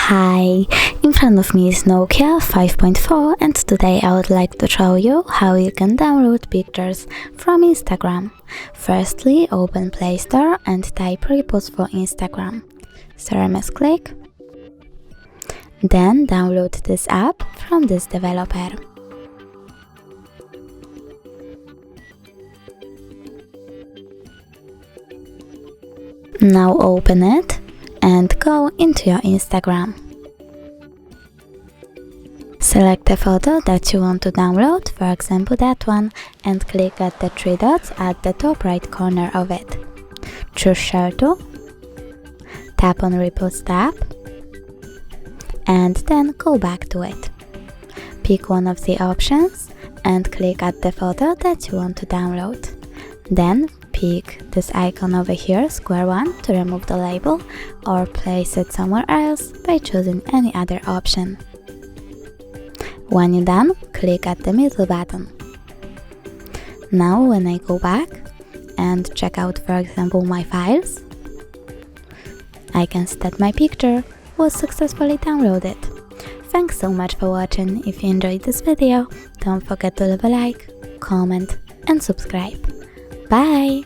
Hi, in front of me is Nokia 5.4 and today I would like to show you how you can download pictures from Instagram. Firstly, open Play Store and type repos for Instagram. Click. Then download this app from this developer. Now open it and go into your Instagram. Select the photo that you want to download, for example that one, and click at the three dots at the top right corner of it. Choose Share To, tap on Repost tab, and then go back to it. Pick one of the options and click at the photo that you want to download. Then pick this icon over here, square one, to remove the label, or place it somewhere else by choosing any other option. When you're done, click at the middle button. Now when I go back and check out, for example, my files, I can see that my picture was successfully downloaded. Thanks so much for watching. If you enjoyed this video, don't forget to leave a like, comment and subscribe. Bye!